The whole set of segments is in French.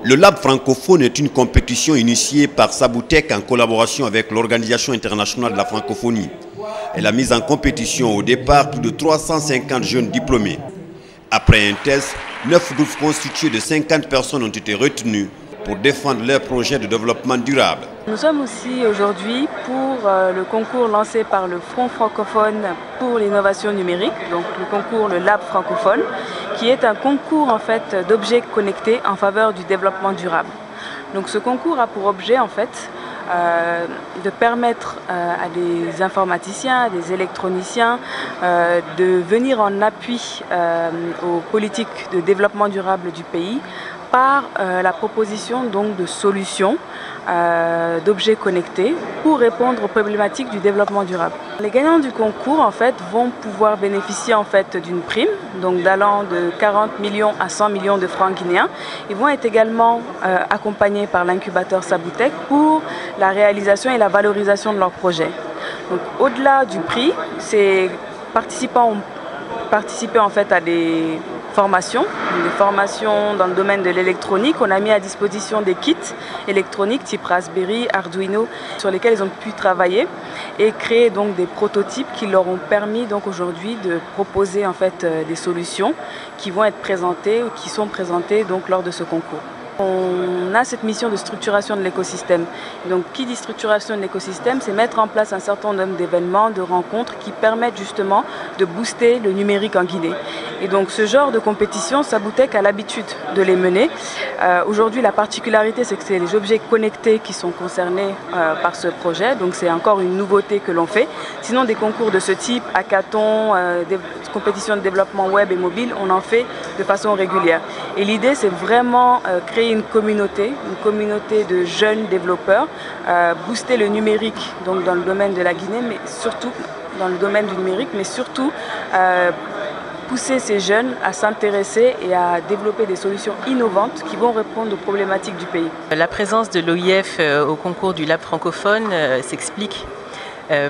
Le Lab francophone est une compétition initiée par Sabutech en collaboration avec l'Organisation internationale de la francophonie. Elle a mis en compétition au départ plus de 350 jeunes diplômés. Après un test, 9 groupes constitués de 50 personnes ont été retenus pour défendre leur projet de développement durable. Nous sommes aussi aujourd'hui pour le concours lancé par le Front francophone pour l'innovation numérique, donc le concours le Lab francophone, qui est un concours en fait d'objets connectés en faveur du développement durable. Donc ce concours a pour objet en fait de permettre à des informaticiens, à des électroniciens de venir en appui aux politiques de développement durable du pays par la proposition donc de solutions d'objets connectés pour répondre aux problématiques du développement durable. Les gagnants du concours en fait vont pouvoir bénéficier en fait d'une prime donc d'allant de 40 millions à 100 millions de francs guinéens. Ils vont être également accompagnés par l'incubateur Sabutech pour la réalisation et la valorisation de leur projet. Donc au-delà du prix, ces participants ont participé en fait à des formations dans le domaine de l'électronique. On a mis à disposition des kits électroniques type Raspberry, Arduino, sur lesquels ils ont pu travailler et créer donc des prototypes qui leur ont permis donc aujourd'hui de proposer en fait des solutions qui vont être présentées ou qui sont présentées donc lors de ce concours. On a cette mission de structuration de l'écosystème. Donc, qui dit structuration de l'écosystème, c'est mettre en place un certain nombre d'événements, de rencontres qui permettent justement de booster le numérique en Guinée. Et donc, ce genre de compétition, Sabutech a l'habitude de les mener. Aujourd'hui, la particularité, c'est que c'est les objets connectés qui sont concernés par ce projet. Donc, c'est encore une nouveauté que l'on fait. Sinon, des concours de ce type, hackathon, des compétitions de développement web et mobile, on en fait de façon régulière. Et l'idée, c'est vraiment créer une communauté de jeunes développeurs, booster le numérique donc dans le domaine de la Guinée, mais surtout dans le domaine du numérique, mais surtout pousser ces jeunes à s'intéresser et à développer des solutions innovantes qui vont répondre aux problématiques du pays. La présence de l'OIF au concours du Lab francophone s'explique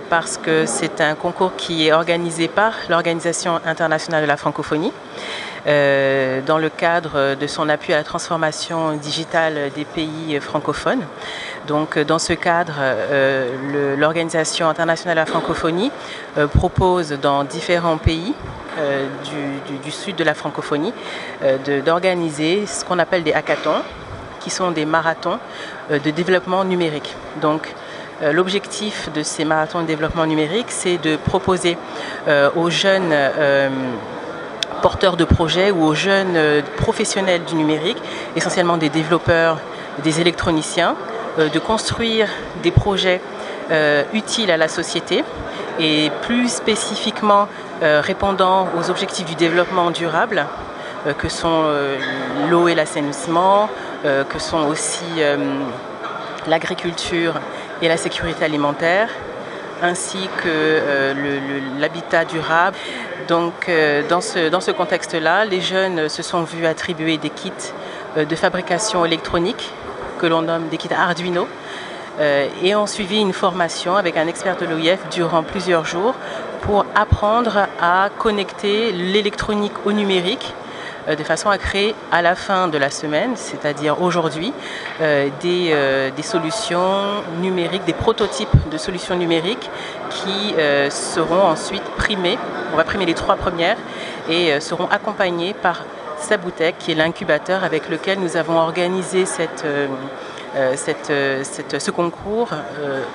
parce que c'est un concours qui est organisé par l'Organisation internationale de la francophonie dans le cadre de son appui à la transformation digitale des pays francophones. Donc, dans ce cadre, l'Organisation internationale de la francophonie propose dans différents pays du sud de la francophonie d'organiser ce qu'on appelle des hackathons, qui sont des marathons de développement numérique. Donc, l'objectif de ces marathons de développement numérique, c'est de proposer aux jeunes porteurs de projets ou aux jeunes professionnels du numérique, essentiellement des développeurs, des électroniciens, de construire des projets utiles à la société et plus spécifiquement répondant aux objectifs du développement durable que sont l'eau et l'assainissement, que sont aussi l'agriculture et la sécurité alimentaire, ainsi que l'habitat durable. Donc dans ce contexte-là, les jeunes se sont vus attribuer des kits de fabrication électronique que l'on nomme des kits Arduino et ont suivi une formation avec un expert de l'OIF durant plusieurs jours pour apprendre à connecter l'électronique au numérique de façon à créer à la fin de la semaine, c'est-à-dire aujourd'hui, des solutions numériques, des prototypes de solutions numériques qui seront ensuite primées. On va primer les 3 premières et seront accompagnées par Sabutech, qui est l'incubateur avec lequel nous avons organisé ce concours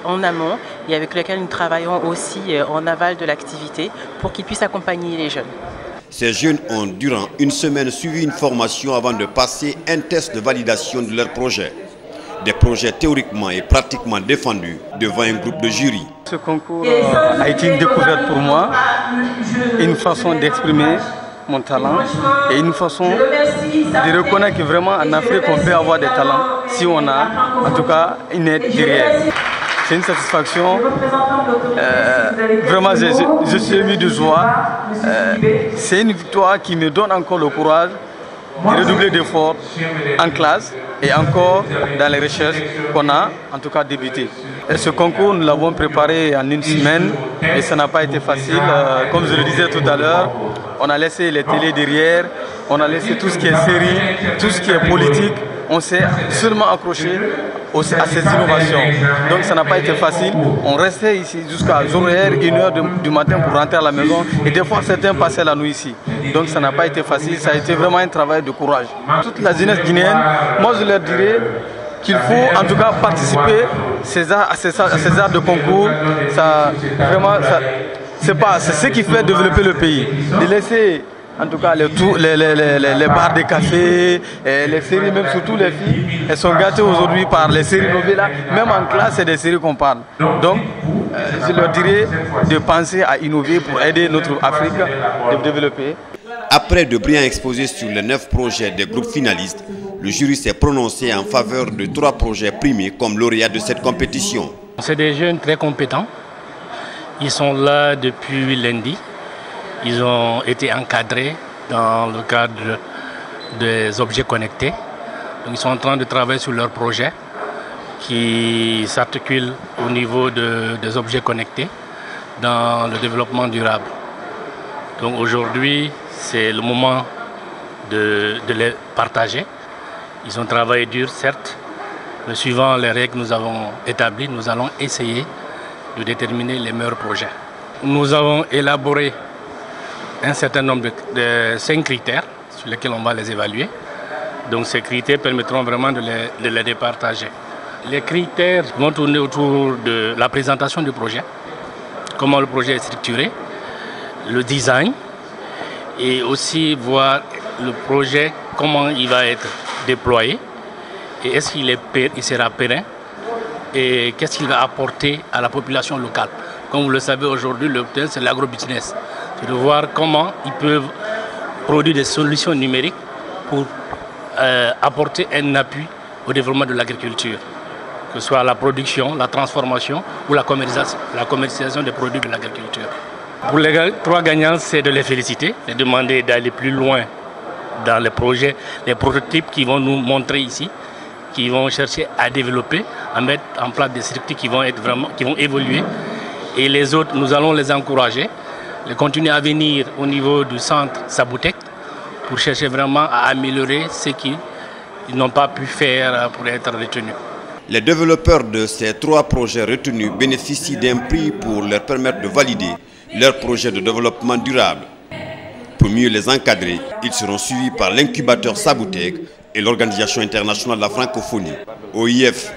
en amont et avec lequel nous travaillons aussi en aval de l'activité pour qu'ils puissent accompagner les jeunes. Ces jeunes ont, durant une semaine, suivi une formation avant de passer un test de validation de leur projet. Des projets théoriquement et pratiquement défendus devant un groupe de jury. Ce concours a été une découverte pour moi, une façon d'exprimer mon talent et une façon de reconnaître que vraiment en Afrique on peut avoir des talents si on a en tout cas une aide derrière. C'est une satisfaction, vraiment je suis ému de joie. C'est une victoire qui me donne encore le courage de redoubler d'efforts en classe et encore dans les recherches qu'on a en tout cas débuté. Et ce concours, nous l'avons préparé en une semaine et ça n'a pas été facile. Comme je le disais tout à l'heure, on a laissé les télés derrière, on a laissé tout ce qui est série, tout ce qui est politique, on s'est seulement accroché à ces innovations. Donc ça n'a pas été facile. On restait ici jusqu'à 1h du matin pour rentrer à la maison. Et des fois, certains passaient la nuit ici. Donc ça n'a pas été facile. Ça a été vraiment un travail de courage. Toute la jeunesse guinéenne, moi je leur dirais qu'il faut en tout cas participer à ces arts de concours. C'est ce qui fait développer le pays. De laisser en tout cas les bars de café, les séries, même surtout les filles, elles sont gâtées aujourd'hui par les séries nouvelles. Même en classe, c'est des séries qu'on parle. Donc, je leur dirais de penser à innover pour aider notre Afrique à développer. Après de brillants exposés sur les 9 projets des groupes finalistes, le jury s'est prononcé en faveur de 3 projets primés comme lauréats de cette compétition. C'est des jeunes très compétents. Ils sont là depuis lundi. Ils ont été encadrés dans le cadre des objets connectés. Donc, ils sont en train de travailler sur leur projet qui s'articule au niveau des objets connectés dans le développement durable. Donc aujourd'hui, c'est le moment de les partager. Ils ont travaillé dur, certes, mais suivant les règles que nous avons établies, nous allons essayer de déterminer les meilleurs projets. Nous avons élaboré un certain nombre de 5 critères sur lesquels on va les évaluer. Donc ces critères permettront vraiment de les départager. Les critères vont tourner autour de la présentation du projet, comment le projet est structuré, le design, et aussi voir le projet, comment il va être déployé, et est-ce qu'il sera pérenne, et qu'est-ce qu'il va apporter à la population locale. Comme vous le savez aujourd'hui, le thème c'est l'agrobusiness. C'est de voir comment ils peuvent produire des solutions numériques pour apporter un appui au développement de l'agriculture, que ce soit la production, la transformation ou la commercialisation des produits de l'agriculture. Pour les 3 gagnants, c'est de les féliciter, de demander d'aller plus loin dans les projets, les prototypes qui vont nous montrer ici, qui vont chercher à développer, à mettre en place des circuits qui vont évoluer. Et les autres, nous allons les encourager, les continuer à venir au niveau du centre Saboutek pour chercher vraiment à améliorer ce qu'ils n'ont pas pu faire pour être retenus. Les développeurs de ces 3 projets retenus bénéficient d'un prix pour leur permettre de valider leur projet de développement durable. Pour mieux les encadrer, ils seront suivis par l'incubateur Saboutek et l'Organisation internationale de la francophonie, OIF.